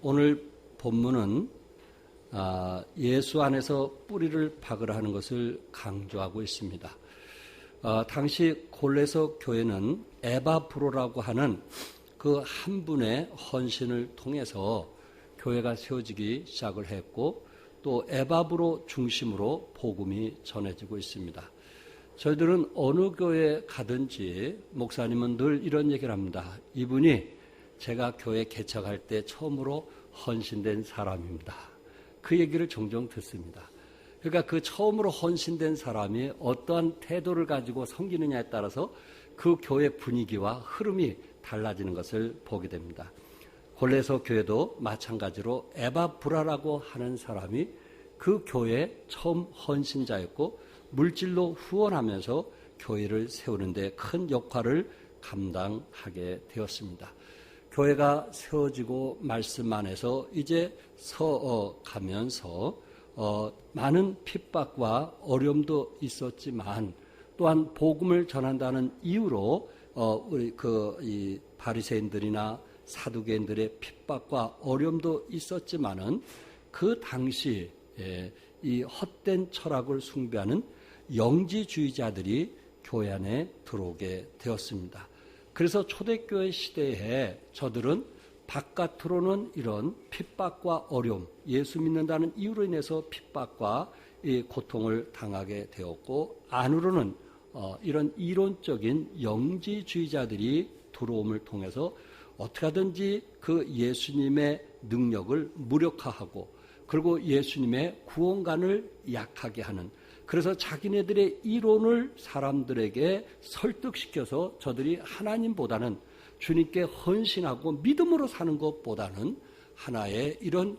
오늘 본문은 예수 안에서 뿌리를 박으라 하는 것을 강조하고 있습니다. 당시 골로새 교회는 에바브로라고 하는 그 한 분의 헌신을 통해서 교회가 세워지기 시작을 했고 또 에바브로 중심으로 복음이 전해지고 있습니다. 저희들은 어느 교회에 가든지 목사님은 늘 이런 얘기를 합니다. 이분이 제가 교회 개척할 때 처음으로 헌신된 사람입니다. 그 얘기를 종종 듣습니다. 그러니까 그 처음으로 헌신된 사람이 어떠한 태도를 가지고 섬기느냐에 따라서 그 교회 분위기와 흐름이 달라지는 것을 보게 됩니다. 골로새 교회도 마찬가지로 에바브라라고 하는 사람이 그 교회의 처음 헌신자였고 물질로 후원하면서 교회를 세우는 데 큰 역할을 감당하게 되었습니다. 교회가 세워지고 말씀 안에서 이제 서가면서 많은 핍박과 어려움도 있었지만 또한 복음을 전한다는 이유로 이 바리새인들이나 사두개인들의 핍박과 어려움도 있었지만은 그 당시 이 헛된 철학을 숭배하는 영지주의자들이 교회 안에 들어오게 되었습니다. 그래서 초대교회 시대에 저들은 바깥으로는 이런 핍박과 어려움, 예수 믿는다는 이유로 인해서 핍박과 이 고통을 당하게 되었고 안으로는 이런 이론적인 영지주의자들이 들어옴을 통해서 어떻게 하든지 그 예수님의 능력을 무력화하고 그리고 예수님의 구원관을 약하게 하는 그래서 자기네들의 이론을 사람들에게 설득시켜서 저들이 하나님보다는 주님께 헌신하고 믿음으로 사는 것보다는 하나의 이런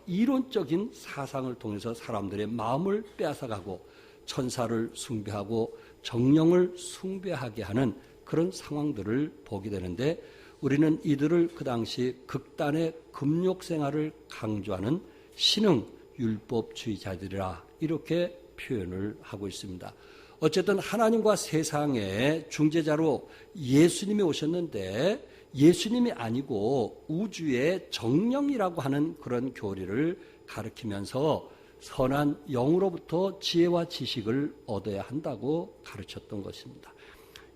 이론적인 사상을 통해서 사람들의 마음을 빼앗아가고 천사를 숭배하고 정령을 숭배하게 하는 그런 상황들을 보게 되는데 우리는 이들을 그 당시 극단의 금욕 생활을 강조하는 신흥 율법주의자들이라 이렇게 표현을 하고 있습니다. 어쨌든 하나님과 세상의 중재자로 예수님이 오셨는데 예수님이 아니고 우주의 정령이라고 하는 그런 교리를 가르치면서 선한 영으로부터 지혜와 지식을 얻어야 한다고 가르쳤던 것입니다.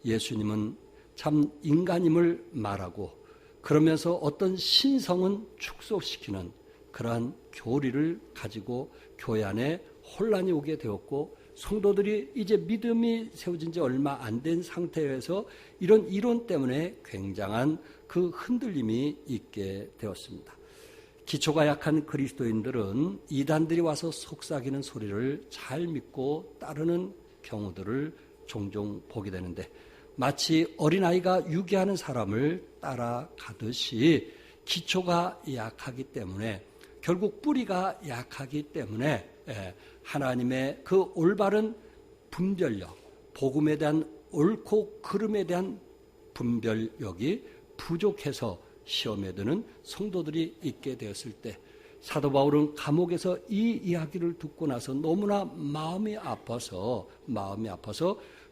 예수님은 참 인간임을 말하고 그러면서 어떤 신성은 축소시키는 그러한 교리를 가지고 교회 안에 혼란이 오게 되었고 성도들이 이제 믿음이 세워진 지 얼마 안 된 상태에서 이런 이론 때문에 굉장한 그 흔들림이 있게 되었습니다. 기초가 약한 그리스도인들은 이단들이 와서 속삭이는 소리를 잘 믿고 따르는 경우들을 종종 보게 되는데 마치 어린아이가 유기하는 사람을 따라가듯이 기초가 약하기 때문에 결국 뿌리가 약하기 때문에 하나님의 그 올바른 분별력, 복음에 대한 옳고 그름에 대한 분별력이 부족해서 시험에 드는 성도들이 있게 되었을 때 사도 바울은 감옥에서 이 이야기를 듣고 나서 너무나 마음이 아파서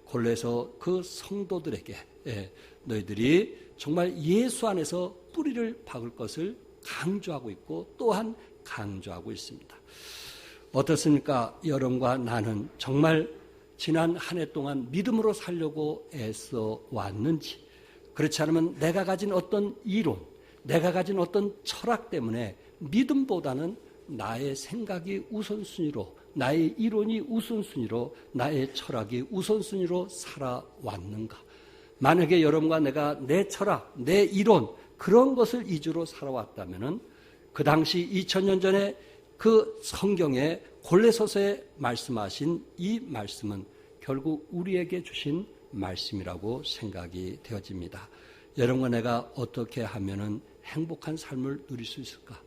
골로새 그 성도들에게 너희들이 정말 예수 안에서 뿌리를 박을 것을 강조하고 있고 또한 강조하고 있습니다. 어떻습니까? 여러분과 나는 정말 지난 한 해 동안 믿음으로 살려고 애써 왔는지 그렇지 않으면 내가 가진 어떤 이론, 내가 가진 어떤 철학 때문에 믿음보다는 나의 생각이 우선순위로, 나의 이론이 우선순위로, 나의 철학이 우선순위로 살아왔는가? 만약에 여러분과 내가 내 철학, 내 이론 그런 것을 위주로 살아왔다면 그 당시 2000년 전에 그 성경의 골로새서에 말씀하신 이 말씀은 결국 우리에게 주신 말씀이라고 생각이 되어집니다. 여러분과 내가 어떻게 하면은 행복한 삶을 누릴 수 있을까?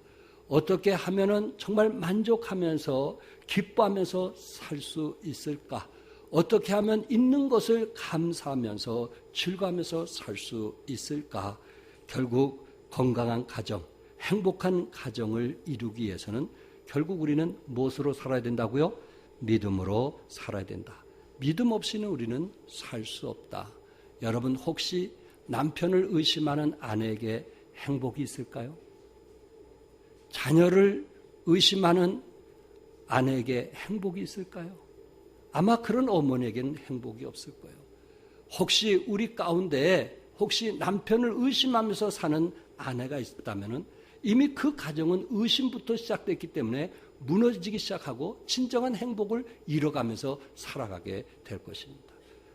어떻게 하면은 정말 만족하면서 기뻐하면서 살 수 있을까? 어떻게 하면 있는 것을 감사하면서 즐거워하면서 살 수 있을까? 결국 건강한 가정, 행복한 가정을 이루기 위해서는 결국 우리는 무엇으로 살아야 된다고요? 믿음으로 살아야 된다. 믿음 없이는 우리는 살 수 없다. 여러분 혹시 남편을 의심하는 아내에게 행복이 있을까요? 자녀를 의심하는 아내에게 행복이 있을까요? 아마 그런 어머니에게는 행복이 없을 거예요. 혹시 우리 가운데 혹시 남편을 의심하면서 사는 아내가 있다면 이미 그 가정은 의심부터 시작됐기 때문에 무너지기 시작하고 진정한 행복을 잃어가면서 살아가게 될 것입니다.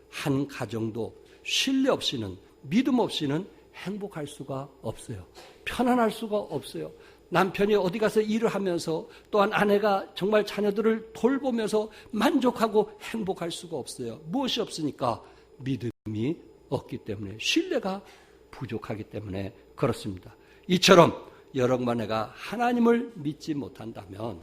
한 가정도 신뢰 없이는, 믿음 없이는 행복할 수가 없어요. 편안할 수가 없어요. 남편이 어디 가서 일을 하면서 또한 아내가 정말 자녀들을 돌보면서 만족하고 행복할 수가 없어요. 무엇이 없으니까? 믿음이 없기 때문에, 신뢰가 부족하기 때문에 그렇습니다. 이처럼 여러분과 내가 하나님을 믿지 못한다면,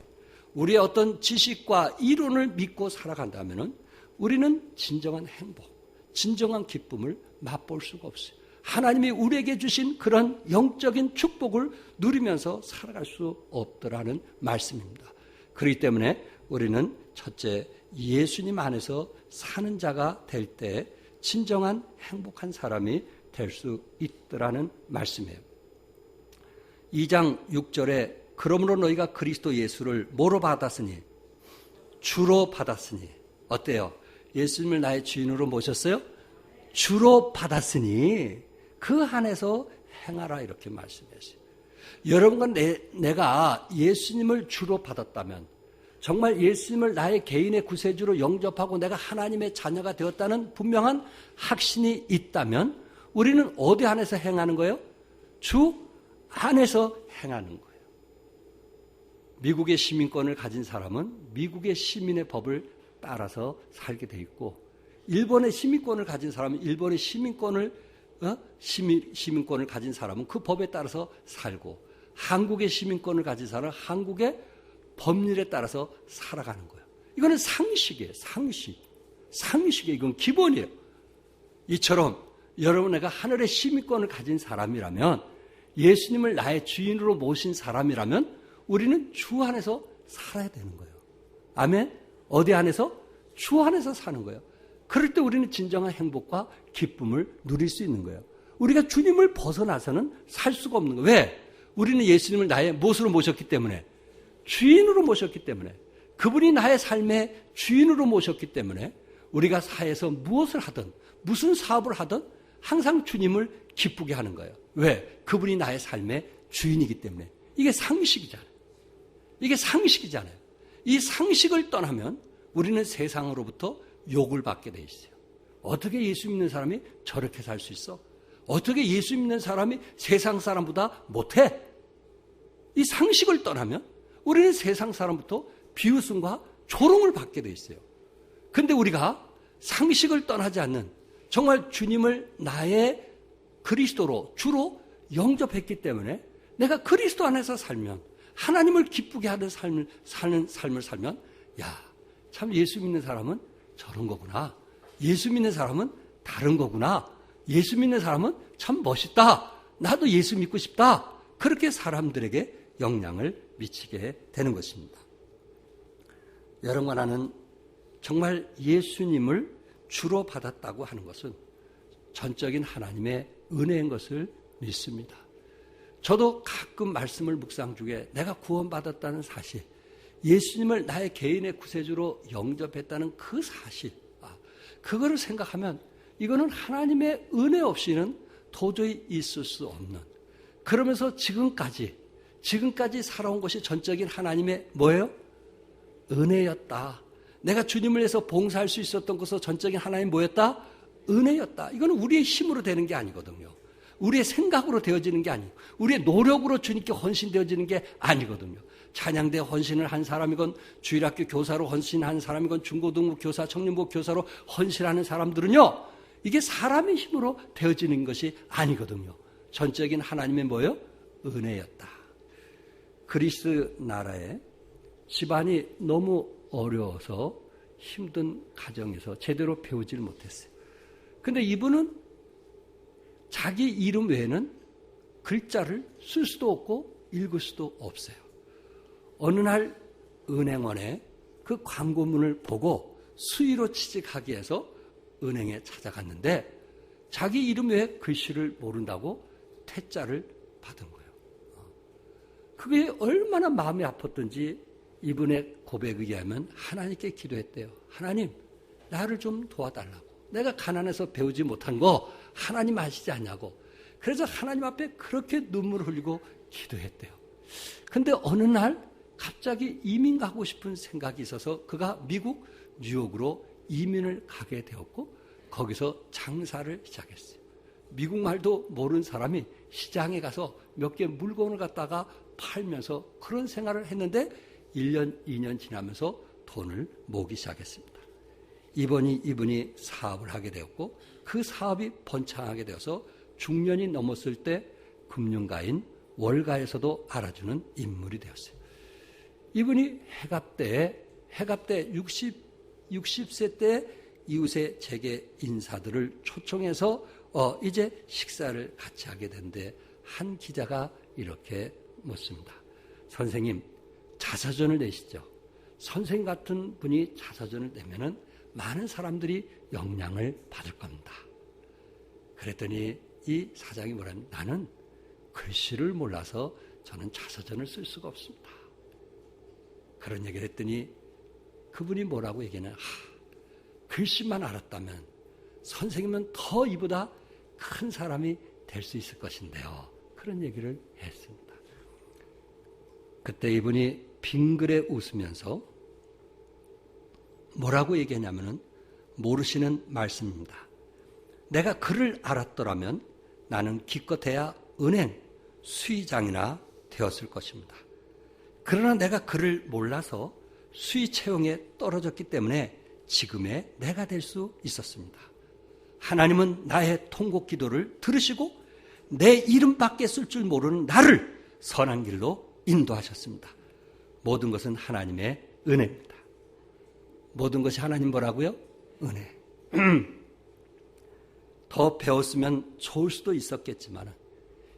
우리의 어떤 지식과 이론을 믿고 살아간다면 우리는 진정한 행복, 진정한 기쁨을 맛볼 수가 없어요. 하나님이 우리에게 주신 그런 영적인 축복을 누리면서 살아갈 수 없더라는 말씀입니다. 그렇기 때문에 우리는 첫째, 예수님 안에서 사는 자가 될 때 진정한 행복한 사람이 될 수 있더라는 말씀이에요. 2장 6절에 그러므로 너희가 그리스도 예수를 뭐로 받았으니? 주로 받았으니. 어때요? 예수님을 나의 주인으로 모셨어요? 주로 받았으니 그 안에서 행하라, 이렇게 말씀했어요. 여러분과 내가 예수님을 주로 받았다면, 정말 예수님을 나의 개인의 구세주로 영접하고 내가 하나님의 자녀가 되었다는 분명한 확신이 있다면 우리는 어디 안에서 행하는 거예요? 주 안에서 행하는 거예요. 미국의 시민권을 가진 사람은 미국의 시민의 법을 따라서 살게 돼 있고, 일본의 시민권을 가진 사람은 일본의 시민권을 가진 사람은 그 법에 따라서 살고, 한국의 시민권을 가진 사람은 한국의 법률에 따라서 살아가는 거예요. 이거는 상식이에요. 상식이에요. 이건 기본이에요. 이처럼 여러분, 내가 하늘의 시민권을 가진 사람이라면, 예수님을 나의 주인으로 모신 사람이라면 우리는 주 안에서 살아야 되는 거예요. 아멘? 어디 안에서? 주 안에서 사는 거예요. 그럴 때 우리는 진정한 행복과 기쁨을 누릴 수 있는 거예요. 우리가 주님을 벗어나서는 살 수가 없는 거예요. 왜? 우리는 예수님을 나의 무엇으로 모셨기 때문에? 주인으로 모셨기 때문에. 그분이 나의 삶의 주인으로 모셨기 때문에 우리가 사회에서 무엇을 하든, 무슨 사업을 하든 항상 주님을 기쁘게 하는 거예요. 왜? 그분이 나의 삶의 주인이기 때문에. 이게 상식이잖아요. 이 상식을 떠나면 우리는 세상으로부터 욕을 받게 돼 있어요. 어떻게 예수 믿는 사람이 저렇게 살 수 있어? 어떻게 예수 믿는 사람이 세상 사람보다 못해? 이 상식을 떠나면 우리는 세상 사람부터 비웃음과 조롱을 받게 돼 있어요. 그런데 우리가 상식을 떠나지 않는, 정말 주님을 나의 그리스도로, 주로 영접했기 때문에 내가 그리스도 안에서 살면, 하나님을 기쁘게 하는 삶을 살면, 야, 참 예수 믿는 사람은 저런 거구나. 예수 믿는 사람은 다른 거구나. 예수 믿는 사람은 참 멋있다. 나도 예수 믿고 싶다. 그렇게 사람들에게 영향을 미치게 되는 것입니다. 여러분과 나는 정말 예수님을 주로 받았다고 하는 것은 전적인 하나님의 은혜인 것을 믿습니다. 저도 가끔 말씀을 묵상 중에 내가 구원받았다는 사실, 예수님을 나의 개인의 구세주로 영접했다는 그 사실, 그거를 생각하면 이거는 하나님의 은혜 없이는 도저히 있을 수 없는, 그러면서 지금까지 살아온 것이 전적인 하나님의 뭐예요? 은혜였다. 내가 주님을 위해서 봉사할 수 있었던 것은 전적인 하나님 뭐였다? 은혜였다. 이거는 우리의 힘으로 되는 게 아니거든요. 우리의 생각으로 되어지는 게 아니고, 우리의 노력으로 주님께 헌신되어지는 게 아니거든요. 찬양대 헌신을 한 사람이건, 주일학교 교사로 헌신한 사람이건, 중고등부 교사, 청년부 교사로 헌신하는 사람들은요, 이게 사람의 힘으로 되어지는 것이 아니거든요. 전적인 하나님의 뭐예요? 은혜였다. 그리스 나라에 집안이 너무 어려워서 힘든 가정에서 제대로 배우질 못했어요. 근데 이분은 자기 이름 외에는 글자를 쓸 수도 없고 읽을 수도 없어요. 어느 날 은행원에 그 광고문을 보고 수의로 취직하기 위해서 은행에 찾아갔는데 자기 이름 외에 글씨를 모른다고 퇴짜를 받은 거예요. 그게 얼마나 마음이 아팠던지 이분의 고백에 의하면 하나님께 기도했대요. 하나님, 나를 좀 도와달라고. 내가 가난해서 배우지 못한 거 하나님 아시지 않냐고. 그래서 하나님 앞에 그렇게 눈물 흘리고 기도했대요. 근데 어느 날 갑자기 이민 가고 싶은 생각이 있어서 그가 미국 뉴욕으로 이민을 가게 되었고 거기서 장사를 시작했어요. 미국 말도 모르는 사람이 시장에 가서 몇 개 물건을 갖다가 팔면서 그런 생활을 했는데 1년, 2년 지나면서 돈을 모으기 시작했습니다. 이분이 사업을 하게 되었고 그 사업이 번창하게 되어서 중년이 넘었을 때 금융가인 월가에서도 알아주는 인물이 되었어요. 이분이 해갑 때 60세 때 이웃의 재계 인사들을 초청해서 이제 식사를 같이 하게 된데 한 기자가 이렇게 묻습니다. 선생님, 자서전을 내시죠. 선생님 같은 분이 자서전을 내면은 많은 사람들이 영향을 받을 겁니다. 그랬더니 이 사장이 뭐라면 나는 글씨를 몰라서 저는 자서전을 쓸 수가 없습니다. 그런 얘기를 했더니 그분이 뭐라고 얘기하냐. 글씨만 알았다면 선생님은 더 이보다 큰 사람이 될 수 있을 것인데요. 그런 얘기를 했습니다. 그때 이분이 빙그레 웃으면서 뭐라고 얘기했냐면은 모르시는 말씀입니다. 내가 글을 알았더라면 나는 기껏해야 은행 수의장이나 되었을 것입니다. 그러나 내가 글을 몰라서 수의 채용에 떨어졌기 때문에 지금의 내가 될 수 있었습니다. 하나님은 나의 통곡 기도를 들으시고 내 이름밖에 쓸 줄 모르는 나를 선한 길로 인도하셨습니다. 모든 것은 하나님의 은혜입니다. 모든 것이 하나님 뭐라고요? 은혜. 더 배웠으면 좋을 수도 있었겠지만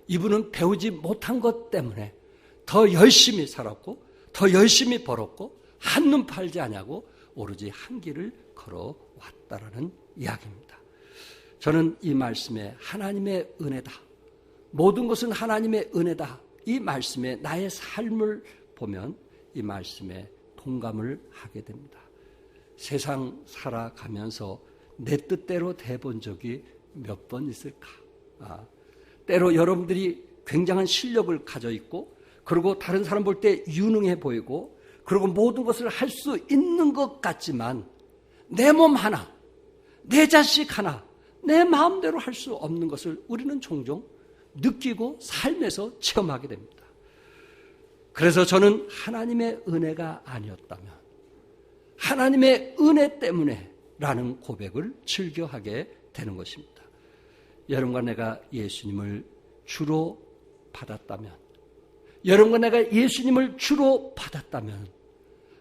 이분은 배우지 못한 것 때문에 더 열심히 살았고 더 열심히 벌었고 한눈 팔지 않냐고 오로지 한 길을 걸어왔다라는 이야기입니다. 저는 이 말씀에 하나님의 은혜다. 모든 것은 하나님의 은혜다. 이 말씀에 나의 삶을 보면 이 말씀에 동감을 하게 됩니다. 세상 살아가면서 내 뜻대로 돼본 적이 몇 번 있을까? 때로 여러분들이 굉장한 실력을 가져 있고 그리고 다른 사람 볼 때 유능해 보이고 그리고 모든 것을 할 수 있는 것 같지만 내 몸 하나, 내 자식 하나, 내 마음대로 할 수 없는 것을 우리는 종종 느끼고 삶에서 체험하게 됩니다. 그래서 저는 하나님의 은혜가 아니었다면 하나님의 은혜 때문에 라는 고백을 즐겨하게 되는 것입니다. 여러분과 내가 예수님을 주로 받았다면 여러분과 내가 예수님을 주로 받았다면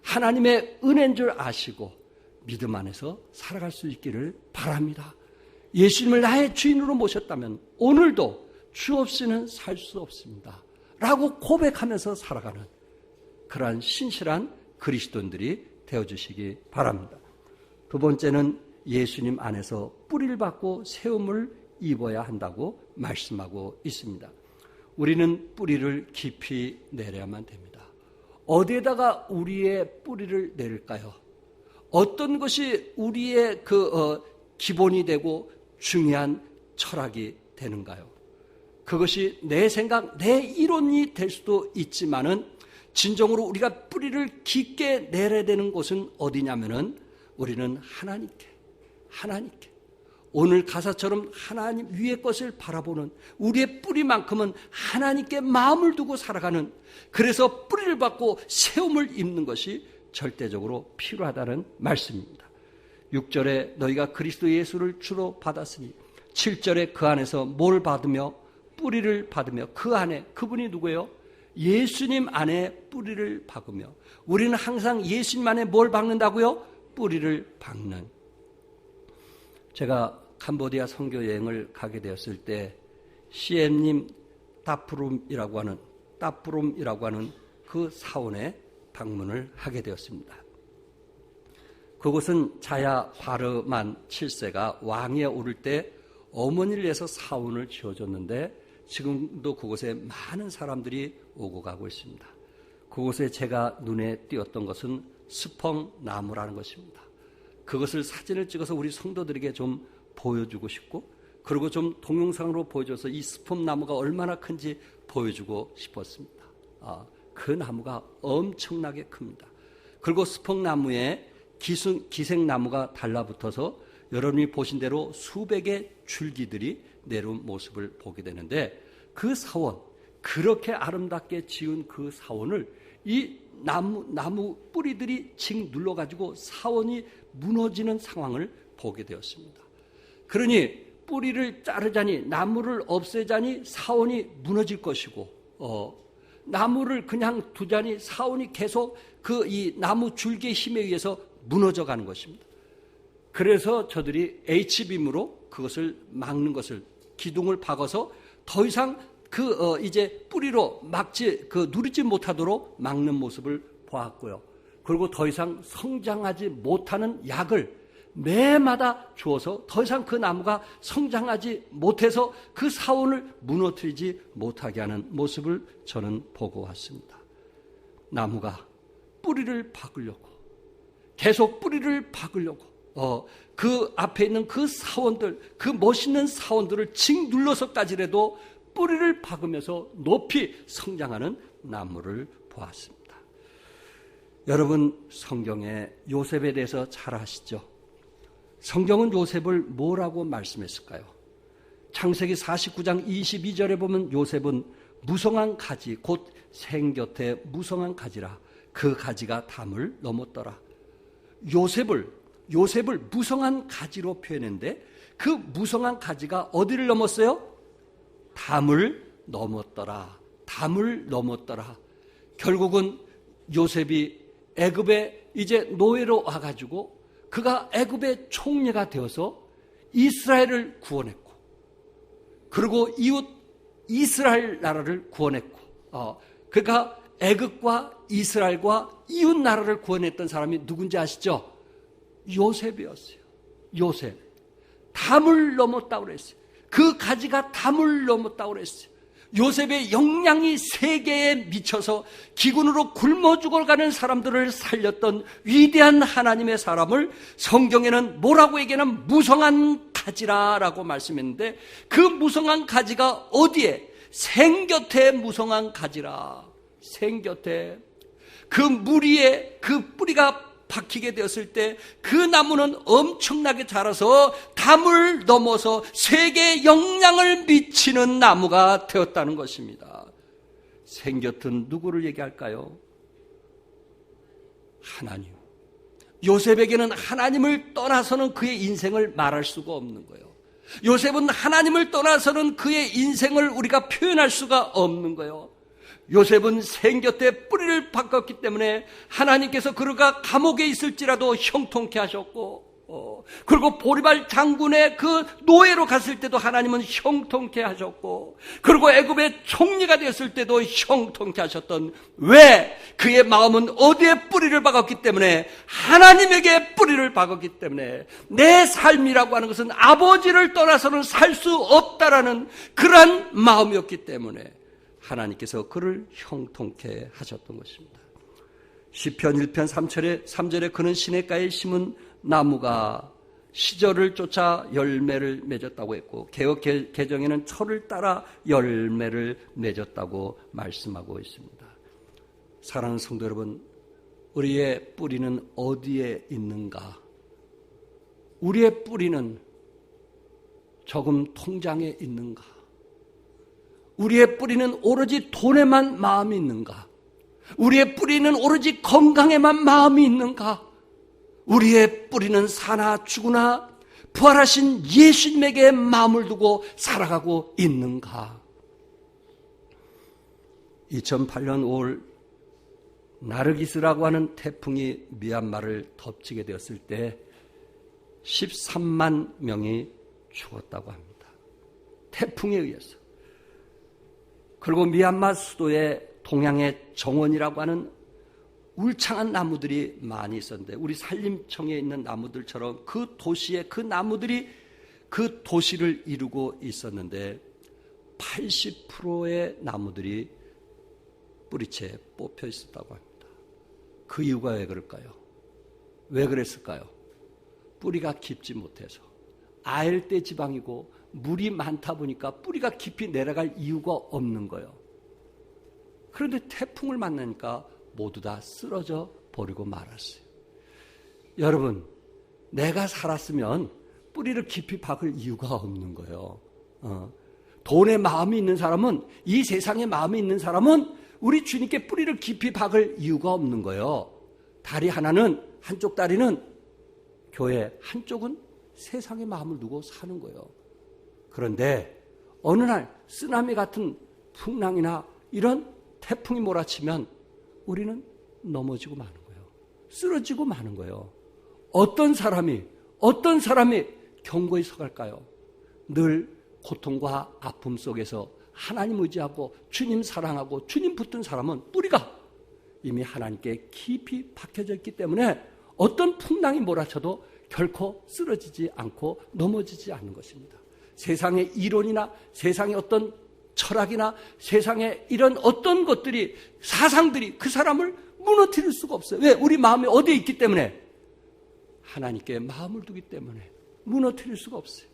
하나님의 은혜인 줄 아시고 믿음 안에서 살아갈 수 있기를 바랍니다. 예수님을 나의 주인으로 모셨다면 오늘도 주 없이는 살 수 없습니다. 라고 고백하면서 살아가는 그러한 신실한 그리스도인들이 되어주시기 바랍니다. 두 번째는 예수님 안에서 뿌리를 받고 세움을 입어야 한다고 말씀하고 있습니다. 우리는 뿌리를 깊이 내려야만 됩니다. 어디에다가 우리의 뿌리를 내릴까요? 어떤 것이 우리의 기본이 되고 중요한 철학이 되는가요? 그것이 내 생각, 내 이론이 될 수도 있지만은 진정으로 우리가 뿌리를 깊게 내려야 되는 곳은 어디냐면은 우리는 하나님께 오늘 가사처럼 하나님 위의 것을 바라보는 우리의 뿌리만큼은 하나님께 마음을 두고 살아가는 그래서 뿌리를 받고 세움을 입는 것이 절대적으로 필요하다는 말씀입니다. 6절에 너희가 그리스도 예수를 주로 받았으니 7절에 그 안에서 뭘 받으며 뿌리를 받으며 그 안에 그분이 누구예요? 예수님 안에 뿌리를 박으며 우리는 항상 예수님 안에 뭘 박는다고요? 뿌리를 박는. 제가 캄보디아 선교 여행을 가게 되었을 때 CM님 따프롬이라고 하는 그 사원에 방문을 하게 되었습니다. 그곳은 자야 바르만 7세가 왕위에 오를 때 어머니를 위해서 사원을 지어줬는데 지금도 그곳에 많은 사람들이 오고 가고 있습니다. 그곳에 제가 눈에 띄었던 것은 스펑나무라는 것입니다. 그것을 사진을 찍어서 우리 성도들에게 좀 보여주고 싶고, 그리고 좀 동영상으로 보여줘서 이 스펑나무가 얼마나 큰지 보여주고 싶었습니다. 그 나무가 엄청나게 큽니다. 그리고 스펑나무에 기생나무가 달라붙어서 여러분이 보신 대로 수백의 줄기들이 내려온 모습을 보게 되는데, 그 사원, 그렇게 아름답게 지은 그 사원을 이 나무 뿌리들이 직 눌러가지고 사원이 무너지는 상황을 보게 되었습니다. 그러니 뿌리를 자르자니, 나무를 없애자니 사원이 무너질 것이고, 나무를 그냥 두자니 사원이 계속 이 나무 줄기의 힘에 의해서 무너져 가는 것입니다. 그래서 저들이 H빔으로 그것을 막는 것을, 기둥을 박아서 더 이상 이제 뿌리로 누리지 못하도록 막는 모습을 보았고요. 그리고 더 이상 성장하지 못하는 약을 매마다 주어서 더 이상 그 나무가 성장하지 못해서 그 사원을 무너뜨리지 못하게 하는 모습을 저는 보고 왔습니다. 나무가 뿌리를 박으려고, 계속 뿌리를 박으려고, 그 앞에 있는 그 사원들, 그 멋있는 사원들을 직 눌러서까지라도 뿌리를 박으면서 높이 성장하는 나무를 보았습니다. 여러분, 성경에 요셉에 대해서 잘 아시죠? 성경은 요셉을 뭐라고 말씀했을까요? 창세기 49장 22절에 보면 요셉은 무성한 가지, 곧 생곁에 무성한 가지라, 그 가지가 담을 넘었더라. 요셉을 무성한 가지로 표현했는데, 그 무성한 가지가 어디를 넘었어요? 담을 넘었더라. 담을 넘었더라. 결국은 요셉이 애굽에 이제 노예로 와가지고 그가 애굽의 총리가 되어서 이스라엘을 구원했고, 그리고 이웃 이스라엘 나라를 구원했고, 그가 애굽과 이스라엘과 이웃 나라를 구원했던 사람이 누군지 아시죠? 요셉이었어요. 요셉. 담을 넘었다고 그랬어요. 그 가지가 담을 넘었다고 그랬어요. 요셉의 역량이 세계에 미쳐서 기근으로 굶어 죽어가는 사람들을 살렸던 위대한 하나님의 사람을 성경에는 뭐라고 얘기하냐면 무성한 가지라라고 말씀했는데, 그 무성한 가지가 어디에? 생곁에 무성한 가지라. 생곁에. 그 무리에 그 뿌리가 박히게 되었을 때 그 나무는 엄청나게 자라서 담을 넘어서 세계에 영향을 미치는 나무가 되었다는 것입니다. 생곁은 누구를 얘기할까요? 하나님. 요셉에게는 하나님을 떠나서는 그의 인생을 말할 수가 없는 거예요. 요셉은 하나님을 떠나서는 그의 인생을 우리가 표현할 수가 없는 거예요. 요셉은 생곁에 뿌리를 박았기 때문에 하나님께서 그가 감옥에 있을지라도 형통케 하셨고, 그리고 보리발 장군의 그 노예로 갔을 때도 하나님은 형통케 하셨고, 그리고 애굽의 총리가 되었을 때도 형통케 하셨던, 왜? 그의 마음은 어디에 뿌리를 박았기 때문에? 하나님에게 뿌리를 박았기 때문에. 내 삶이라고 하는 것은 아버지를 떠나서는 살 수 없다라는 그러한 마음이었기 때문에 하나님께서 그를 형통케 하셨던 것입니다. 시편 1편 3절에 그는 시냇가에 심은 나무가 시절을 쫓아 열매를 맺었다고 했고, 개역 개정에는 철을 따라 열매를 맺었다고 말씀하고 있습니다. 사랑하는 성도 여러분, 우리의 뿌리는 어디에 있는가? 우리의 뿌리는 조금 통장에 있는가? 우리의 뿌리는 오로지 돈에만 마음이 있는가? 우리의 뿌리는 오로지 건강에만 마음이 있는가? 우리의 뿌리는 사나 죽으나 부활하신 예수님에게 마음을 두고 살아가고 있는가? 2008년 5월 나르기스라고 하는 태풍이 미얀마를 덮치게 되었을 때 13만 명이 죽었다고 합니다. 태풍에 의해서. 그리고 미얀마 수도의 동양의 정원이라고 하는 울창한 나무들이 많이 있었는데, 우리 산림청에 있는 나무들처럼 그 도시의 그 나무들이 그 도시를 이루고 있었는데, 80%의 나무들이 뿌리채에 뽑혀 있었다고 합니다. 그 이유가 왜 그럴까요? 왜 그랬을까요? 뿌리가 깊지 못해서. 아열대 지방이고 물이 많다 보니까 뿌리가 깊이 내려갈 이유가 없는 거예요. 그런데 태풍을 만나니까 모두 다 쓰러져 버리고 말았어요. 여러분, 내가 살았으면 뿌리를 깊이 박을 이유가 없는 거예요. 돈에 마음이 있는 사람은, 이 세상에 마음이 있는 사람은 우리 주님께 뿌리를 깊이 박을 이유가 없는 거예요. 다리 하나는, 한쪽 다리는 교회, 한쪽은 세상에 마음을 두고 사는 거예요. 그런데 어느 날 쓰나미 같은 풍랑이나 이런 태풍이 몰아치면 우리는 넘어지고 마는 거예요. 쓰러지고 마는 거예요. 어떤 사람이 경고에 서갈까요? 늘 고통과 아픔 속에서 하나님 의지하고 주님 사랑하고 주님 붙든 사람은 뿌리가 이미 하나님께 깊이 박혀져 있기 때문에 어떤 풍랑이 몰아쳐도 결코 쓰러지지 않고 넘어지지 않는 것입니다. 세상의 이론이나 세상의 어떤 철학이나 세상의 이런 어떤 것들이, 사상들이 그 사람을 무너뜨릴 수가 없어요. 왜? 우리 마음이 어디에 있기 때문에? 하나님께 마음을 두기 때문에 무너뜨릴 수가 없어요.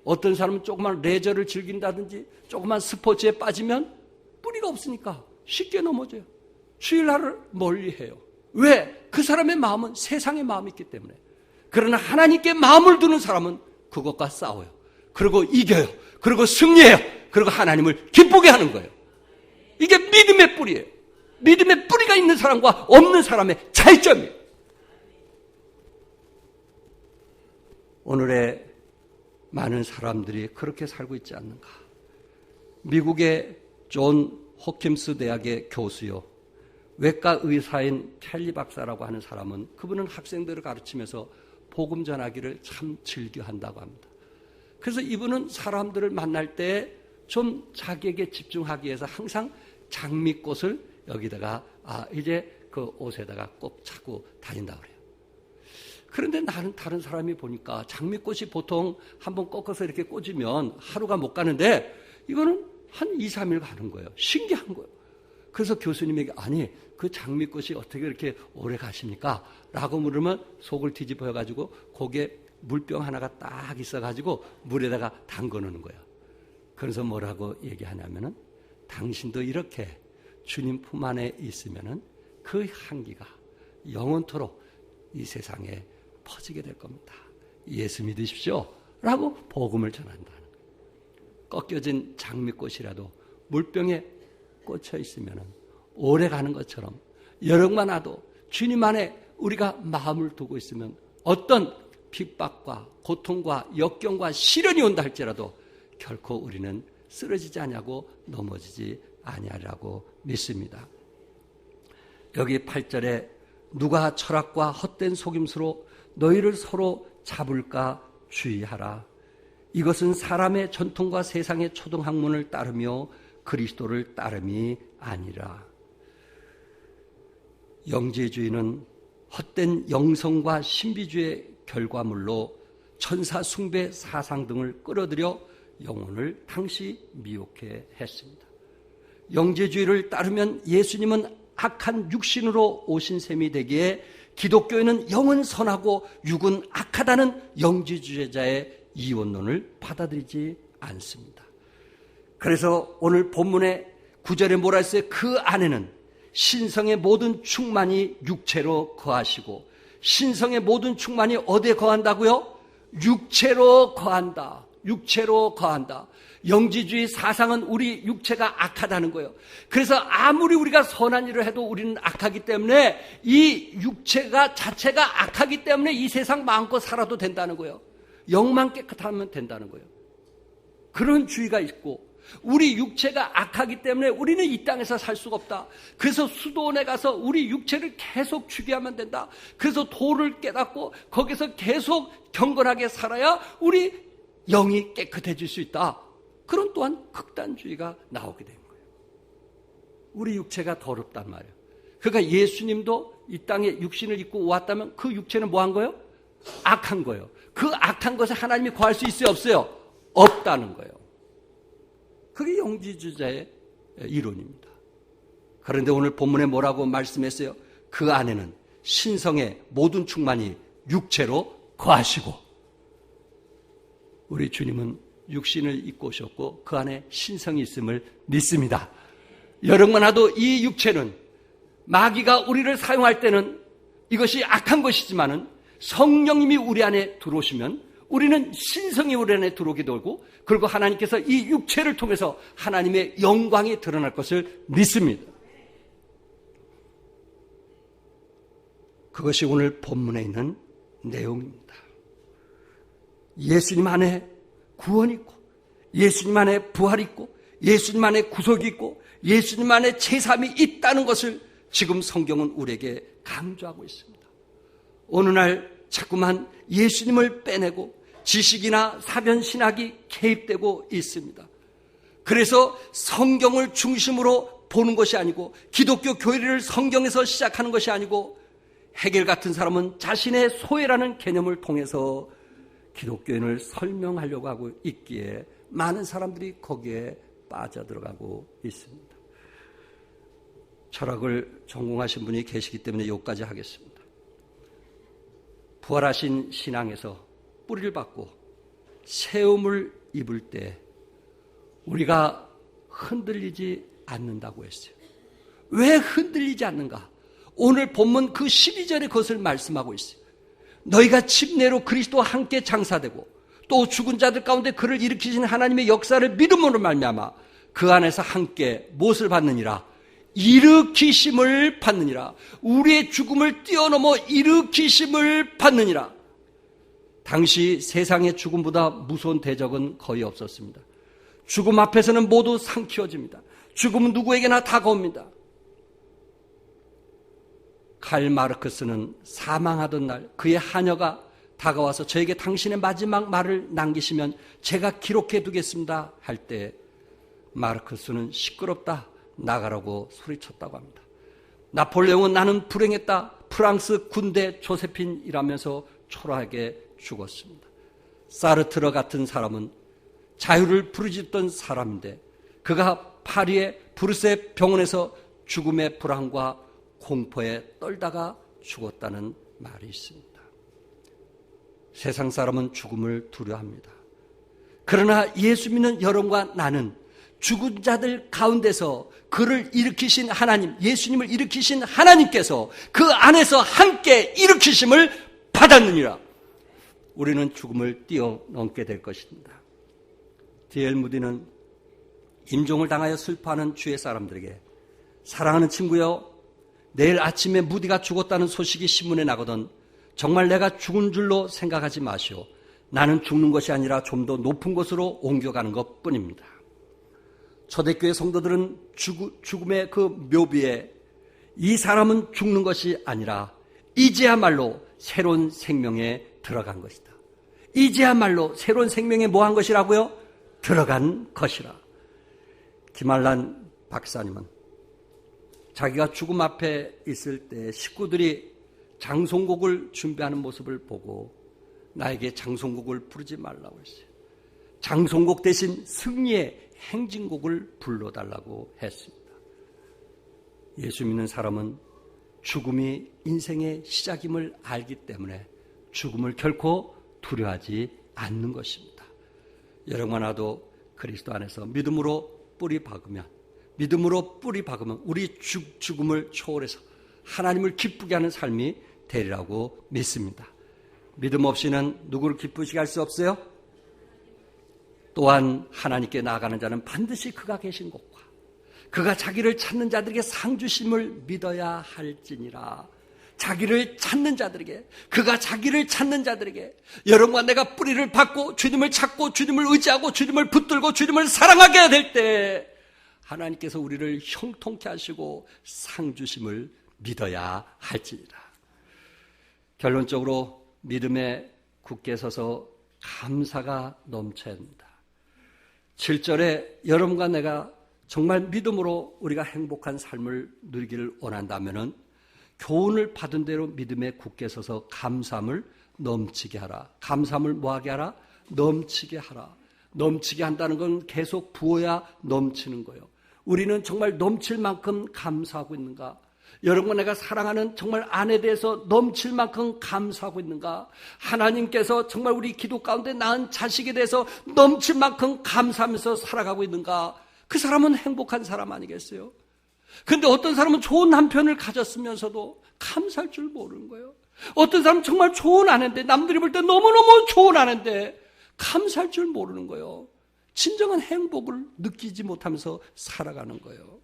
어떤 사람은 조그만 레저를 즐긴다든지 조그만 스포츠에 빠지면 뿌리가 없으니까 쉽게 넘어져요. 주일날을 멀리해요. 왜? 그 사람의 마음은 세상의 마음이 있기 때문에. 그러나 하나님께 마음을 두는 사람은 그것과 싸워요. 그리고 이겨요. 그리고 승리해요. 그리고 하나님을 기쁘게 하는 거예요. 이게 믿음의 뿌리예요. 믿음의 뿌리가 있는 사람과 없는 사람의 차이점이에요. 오늘의 많은 사람들이 그렇게 살고 있지 않는가. 미국의 존 호킴스 대학의 교수요, 외과 의사인 켈리 박사라고 하는 사람은, 그분은 학생들을 가르치면서 복음 전하기를 참 즐겨한다고 합니다. 그래서 이분은 사람들을 만날 때 좀 자기에게 집중하기 위해서 항상 장미꽃을 여기다가 이제 그 옷에다가 꼭 차고 다닌다고 그래요. 그런데 나는 다른 사람이 보니까 장미꽃이 보통 한번 꺾어서 이렇게 꽂으면 하루가 못 가는데 이거는 한 2, 3일 가는 거예요. 신기한 거예요. 그래서 교수님에게, 아니 그 장미꽃이 어떻게 이렇게 오래 가십니까? 라고 물으면 속을 뒤집어가지고 거기에 물병 하나가 딱 있어가지고 물에다가 담궈 놓는 거예요. 그래서 뭐라고 얘기하냐면은, 당신도 이렇게 주님 품 안에 있으면은 그 향기가 영원토록 이 세상에 퍼지게 될 겁니다. 예수 믿으십시오. 라고 복음을 전한다는 거예요. 꺾여진 장미꽃이라도 물병에 꽂혀 있으면 오래 가는 것처럼 여름만 와도 주님 안에 우리가 마음을 두고 있으면 어떤 핍박과 고통과 역경과 시련이 온다 할지라도 결코 우리는 쓰러지지 아니하고 넘어지지 아니하리라고 믿습니다. 여기 8절에 누가 철학과 헛된 속임수로 너희를 서로 잡을까 주의하라. 이것은 사람의 전통과 세상의 초등학문을 따르며 그리스도를 따름이 아니라. 영재주의는 헛된 영성과 신비주의 결과물로 천사 숭배 사상 등을 끌어들여 영혼을 당시 미혹해 했습니다. 영재주의를 따르면 예수님은 악한 육신으로 오신 셈이 되기에 기독교인은 영은 선하고 육은 악하다는 영지주의자의 이원론을 받아들이지 않습니다. 그래서 오늘 본문의 9절에 뭐라 했어요? 그 안에는 신성의 모든 충만이 육체로 거하시고, 신성의 모든 충만이 어디에 거한다고요? 육체로 거한다. 육체로 거한다. 영지주의 사상은 우리 육체가 악하다는 거예요. 그래서 아무리 우리가 선한 일을 해도 우리는 악하기 때문에, 이 육체가 자체가 악하기 때문에 이 세상 마음껏 살아도 된다는 거예요. 영만 깨끗하면 된다는 거예요. 그런 주의가 있고, 우리 육체가 악하기 때문에 우리는 이 땅에서 살 수가 없다. 그래서 수도원에 가서 우리 육체를 계속 추기하면 된다. 그래서 도를 깨닫고 거기서 계속 경건하게 살아야 우리 영이 깨끗해질 수 있다. 그런 또한 극단주의가 나오게 된 거예요. 우리 육체가 더럽단 말이에요. 그러니까 예수님도 이 땅에 육신을 입고 왔다면 그 육체는 뭐 한 거예요? 악한 거예요. 그 악한 것에 하나님이 거할 수 있어요? 없어요? 없다는 거예요. 그게 영지주자의 이론입니다. 그런데 오늘 본문에 뭐라고 말씀했어요? 그 안에는 신성의 모든 충만이 육체로 거하시고, 우리 주님은 육신을 입고 오셨고 그 안에 신성이 있음을 믿습니다. 여러분아도 이 육체는 마귀가 우리를 사용할 때는 이것이 악한 것이지만은 성령님이 우리 안에 들어오시면 우리는 신성이 우리 안에 들어오게 되고, 그리고 하나님께서 이 육체를 통해서 하나님의 영광이 드러날 것을 믿습니다. 그것이 오늘 본문에 있는 내용입니다. 예수님 안에 구원이 있고, 예수님 안에 부활이 있고, 예수님 안에 구속이 있고, 예수님 안에 제삼이 있다는 것을 지금 성경은 우리에게 강조하고 있습니다. 어느 날 자꾸만 예수님을 빼내고 지식이나 사변 신학이 개입되고 있습니다. 그래서 성경을 중심으로 보는 것이 아니고, 기독교 교리를 성경에서 시작하는 것이 아니고, 헤겔 같은 사람은 자신의 소외라는 개념을 통해서 기독교인을 설명하려고 하고 있기에 많은 사람들이 거기에 빠져들어가고 있습니다. 철학을 전공하신 분이 계시기 때문에 여기까지 하겠습니다. 부활하신 신앙에서 뿌리를 받고 세움을 입을 때 우리가 흔들리지 않는다고 했어요. 왜 흔들리지 않는가? 오늘 본문 그 12절에 그것을 말씀하고 있어요. 너희가 침례로 그리스도와 함께 장사되고 또 죽은 자들 가운데 그를 일으키신 하나님의 역사를 믿음으로 말미암아 그 안에서 함께 무엇을 받느니라? 일으키심을 받느니라. 우리의 죽음을 뛰어넘어 일으키심을 받느니라. 당시 세상의 죽음보다 무서운 대적은 거의 없었습니다. 죽음 앞에서는 모두 삼키워집니다. 죽음은 누구에게나 다가옵니다. 칼 마르크스는 사망하던 날 그의 하녀가 다가와서 저에게 당신의 마지막 말을 남기시면 제가 기록해 두겠습니다 할 때 마르크스는 시끄럽다, 나가라고 소리쳤다고 합니다. 나폴레옹은 나는 불행했다, 프랑스 군대 조세핀이라면서 초라하게 죽었습니다. 사르트르 같은 사람은 자유를 부르짖던 사람인데 그가 파리의 브르세 병원에서 죽음의 불안과 공포에 떨다가 죽었다는 말이 있습니다. 세상 사람은 죽음을 두려워합니다. 그러나 예수 믿는 여러분과 나는 죽은 자들 가운데서 그를 일으키신 하나님, 예수님을 일으키신 하나님께서 그 안에서 함께 일으키심을 받았느니라. 우리는 죽음을 뛰어넘게 될 것입니다. D.L. 무디는 임종을 당하여 슬퍼하는 주의 사람들에게, 사랑하는 친구여, 내일 아침에 무디가 죽었다는 소식이 신문에 나거든 정말 내가 죽은 줄로 생각하지 마시오. 나는 죽는 것이 아니라 좀 더 높은 곳으로 옮겨가는 것뿐입니다. 초대교회 성도들은 죽음의 그 묘비에 이 사람은 죽는 것이 아니라 이제야말로 새로운 생명에 들어간 것이다. 이제야말로 새로운 생명에 뭐 한 것이라고요? 들어간 것이라. 김알란 박사님은 자기가 죽음 앞에 있을 때 식구들이 장송곡을 준비하는 모습을 보고 나에게 장송곡을 부르지 말라고 했어요. 장송곡 대신 승리의 행진곡을 불러달라고 했습니다. 예수 믿는 사람은 죽음이 인생의 시작임을 알기 때문에 죽음을 결코 두려워하지 않는 것입니다. 여러분 나도 그리스도 안에서 믿음으로 뿌리 박으면 우리 죽음을 초월해서 하나님을 기쁘게 하는 삶이 되리라고 믿습니다. 믿음 없이는 누구를 기쁘시게 할 수 없어요? 또한 하나님께 나아가는 자는 반드시 그가 계신 곳과 그가 자기를 찾는 자들에게 상 주심을 믿어야 할지니라. 자기를 찾는 자들에게, 그가 자기를 찾는 자들에게, 여러분과 내가 뿌리를 받고 주님을 찾고 주님을 의지하고 주님을 붙들고 주님을 사랑하게 될 때 하나님께서 우리를 형통케 하시고 상 주심을 믿어야 할지니라. 결론적으로 믿음에 굳게 서서 감사가 넘쳐야 합니다. 7절에 여러분과 내가 정말 믿음으로 우리가 행복한 삶을 누리기를 원한다면 교훈을 받은 대로 믿음에 굳게 서서 감사함을 넘치게 하라. 감사함을 뭐하게 하라? 넘치게 하라. 넘치게 한다는 건 계속 부어야 넘치는 거예요. 우리는 정말 넘칠 만큼 감사하고 있는가? 여러분, 내가 사랑하는 정말 아내에 대해서 넘칠 만큼 감사하고 있는가? 하나님께서 정말 우리 기도 가운데 낳은 자식에 대해서 넘칠 만큼 감사하면서 살아가고 있는가? 그 사람은 행복한 사람 아니겠어요? 근데 어떤 사람은 좋은 남편을 가졌으면서도 감사할 줄 모르는 거예요. 어떤 사람은 정말 좋은 아내인데, 남들이 볼 때 너무너무 좋은 아내인데 감사할 줄 모르는 거예요. 진정한 행복을 느끼지 못하면서 살아가는 거예요.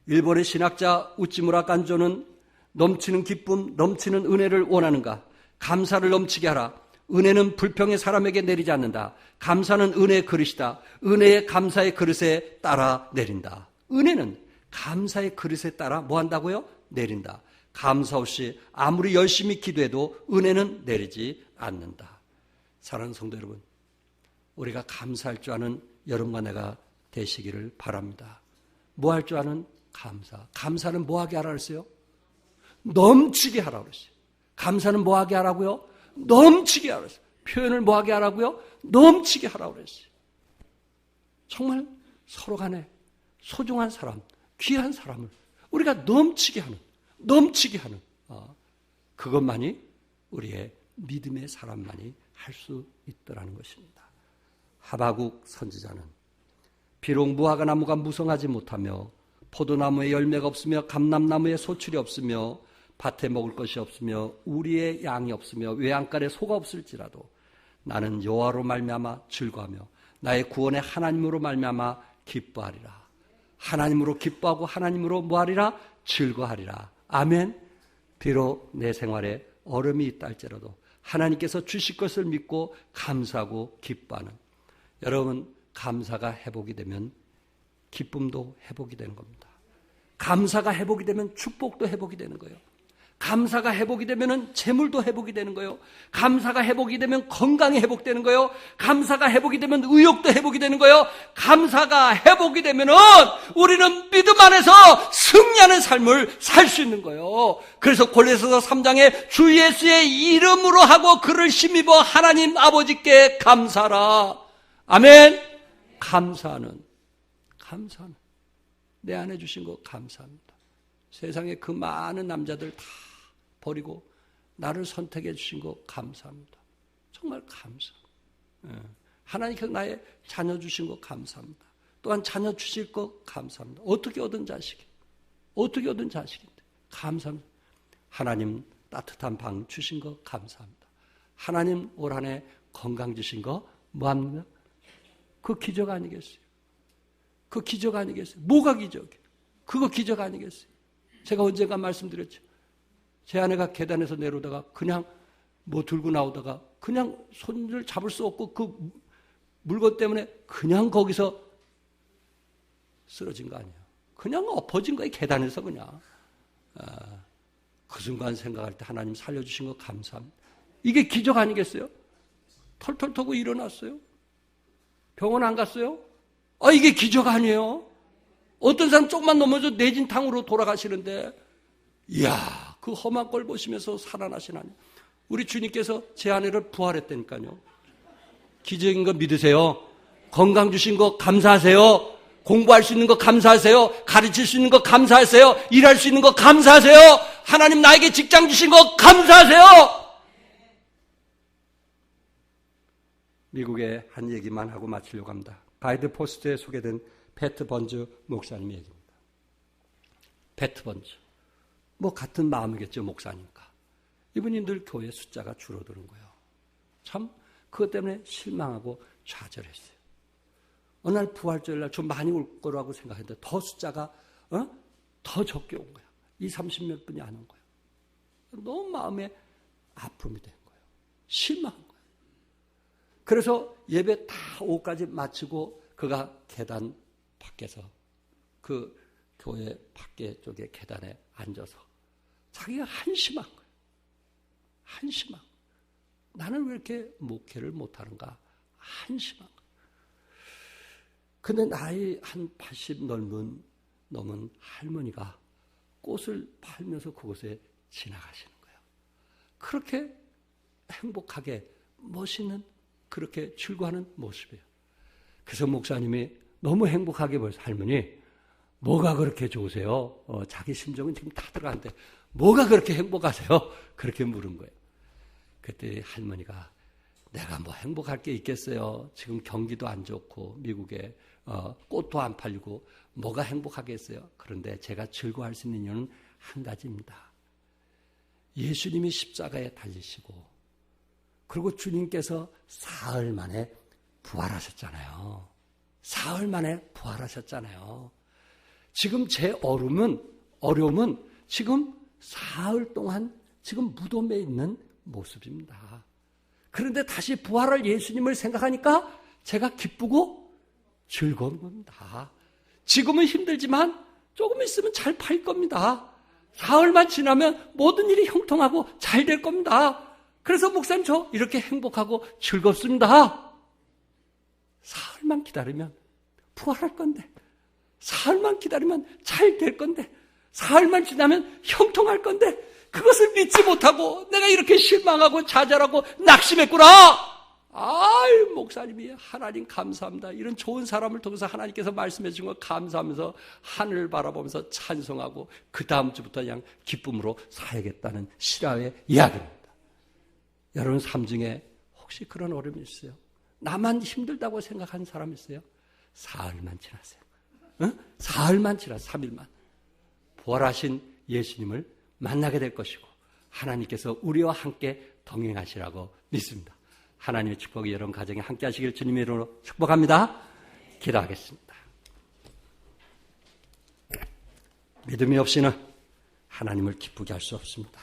일본의 신학자 우찌무라 간조는 넘치는 기쁨, 넘치는 은혜를 원하는가? 감사를 넘치게 하라. 은혜는 불평의 사람에게 내리지 않는다. 감사는 은혜의 그릇이다. 은혜의 감사의 그릇에 따라 내린다. 은혜는 감사의 그릇에 따라 뭐 한다고요? 내린다. 감사 없이 아무리 열심히 기도해도 은혜는 내리지 않는다. 사랑하는 성도 여러분, 우리가 감사할 줄 아는 여러분과 내가 되시기를 바랍니다. 뭐 할 줄 아는 감사. 감사는 뭐 하게 하라 그랬어요? 넘치게 하라 그랬어요. 감사는 뭐 하게 하라고요? 넘치게 하라 그랬어요. 표현을 뭐 하게 하라고요? 넘치게 하라고 그랬어요. 정말 서로 간에 소중한 사람, 귀한 사람을 우리가 넘치게 하는 그것만이 우리의 믿음의 사람만이 할 수 있더라는 것입니다. 하바국 선지자는 비록 무화과 나무가 무성하지 못하며 포도나무에 열매가 없으며 감람나무에 소출이 없으며 밭에 먹을 것이 없으며 우리의 양이 없으며 외양간에 소가 없을지라도 나는 여호와로 말미암아 즐거하며 나의 구원의 하나님으로 말미암아 기뻐하리라. 하나님으로 기뻐하고 하나님으로 뭐하리라? 즐거하리라. 아멘. 비록 내 생활에 어려움이 있다 할지라도 하나님께서 주실 것을 믿고 감사하고 기뻐하는, 여러분, 감사가 회복이 되면 기쁨도 회복이 되는 겁니다. 감사가 회복이 되면 축복도 회복이 되는 거예요. 감사가 회복이 되면 재물도 회복이 되는 거예요. 감사가 회복이 되면 건강이 회복되는 거예요. 감사가 회복이 되면 의욕도 회복이 되는 거예요. 감사가 회복이 되면은 우리는 믿음 안에서 승리하는 삶을 살 수 있는 거예요. 그래서 골로새서 3장에 주 예수의 이름으로 하고 그를 힘입어 하나님 아버지께 감사하라. 아멘. 감사하는 내 안에 주신 거 감사합니다. 세상에 그 많은 남자들 다 버리고 나를 선택해 주신 거 감사합니다. 정말 감사합니다. 하나님께서 나의 자녀 주신 거 감사합니다. 또한 자녀 주실 거 감사합니다. 어떻게 얻은 자식인데 감사합니다. 하나님 따뜻한 방 주신 거 감사합니다. 하나님 올 한 해 건강 주신 거 뭐합니까? 그 기적 아니겠어요? 그 기적 아니겠어요? 뭐가 기적이에요? 그거 기적 아니겠어요? 제가 언젠가 말씀드렸죠. 제 아내가 계단에서 내려오다가 그냥 뭐 들고 나오다가 그냥 손을 잡을 수 없고 그 물건 때문에 그냥 거기서 쓰러진 거 아니에요. 그냥 엎어진 거예요. 계단에서 그냥. 그 순간 생각할 때 하나님 살려주신 거 감사합니다. 이게 기적 아니겠어요? 털털 터고 일어났어요. 병원 안 갔어요? 이게 기적 아니에요? 어떤 사람 조금만 넘어져 내진탕으로 돌아가시는데, 이야, 그 험한 걸 보시면서 살아나신 하나님. 우리 주님께서 제 아내를 부활했다니까요. 기적인 거 믿으세요. 건강 주신 거 감사하세요. 공부할 수 있는 거 감사하세요. 가르칠 수 있는 거 감사하세요. 일할 수 있는 거 감사하세요. 하나님 나에게 직장 주신 거 감사하세요. 미국의 한 얘기만 하고 마치려고 합니다. 가이드 포스트에 소개된 패트 번즈 목사님의 얘기입니다. 패트 번즈. 뭐 같은 마음이겠죠, 목사니까. 이분이 늘 교회 숫자가 줄어드는 거예요. 참 그것 때문에 실망하고 좌절했어요. 어느 날 부활절날 좀 많이 올 거라고 생각했는데 더 숫자가 더 적게 온 거야. 30몇 분이 안 온 거예요. 너무 마음에 아픔이 된 거예요. 실망한 거예요. 그래서 예배 다 오후까지 마치고 그가 계단 밖에서 그 교회 밖에 쪽에 계단에 앉아서 자기가 한심한 거예요. 한심한 거예요. 나는 왜 이렇게 목회를 못하는가? 한심한 거예요. 근데 나이 한 80 넘은 할머니가 꽃을 팔면서 그곳에 지나가시는 거예요. 그렇게 행복하게 멋있는 그렇게 출구하는 모습이에요. 그래서 목사님이 너무 행복하게 보여서 할머니 뭐가 그렇게 좋으세요? 자기 심정은 지금 다 들어가는데 뭐가 그렇게 행복하세요? 그렇게 물은 거예요. 그때 할머니가 내가 뭐 행복할 게 있겠어요? 지금 경기도 안 좋고 미국에 꽃도 안 팔리고 뭐가 행복하겠어요? 그런데 제가 즐거워할 수 있는 이유는 한 가지입니다. 예수님이 십자가에 달리시고 그리고 주님께서 사흘 만에 부활하셨잖아요. 사흘 만에 부활하셨잖아요. 지금 제 어려움은 지금 사흘 동안 지금 무덤에 있는 모습입니다. 그런데 다시 부활할 예수님을 생각하니까 제가 기쁘고 즐거운 겁니다. 지금은 힘들지만 조금 있으면 잘 팔 겁니다. 사흘만 지나면 모든 일이 형통하고 잘 될 겁니다. 그래서 목사님 저 이렇게 행복하고 즐겁습니다. 사흘만 기다리면 부활할 건데, 사흘만 기다리면 잘 될 건데, 사흘만 지나면 형통할 건데, 그것을 믿지 못하고 내가 이렇게 실망하고 좌절하고 낙심했구나. 아이, 목사님이 하나님 감사합니다. 이런 좋은 사람을 통해서 하나님께서 말씀해 주신 거 감사하면서 하늘을 바라보면서 찬송하고 그 다음 주부터 그냥 기쁨으로 살겠다는 실화의 이야기입니다. 여러분 삶 중에 혹시 그런 어려움이 있어요? 나만 힘들다고 생각하는 사람 있어요? 사흘만 지나세요. 응? 사흘만 지나세요. 3일만. 부활하신 예수님을 만나게 될 것이고 하나님께서 우리와 함께 동행하시라고 믿습니다. 하나님의 축복이 여러분 가정에 함께 하시길 주님의 이름으로 축복합니다. 기도하겠습니다. 믿음이 없이는 하나님을 기쁘게 할 수 없습니다.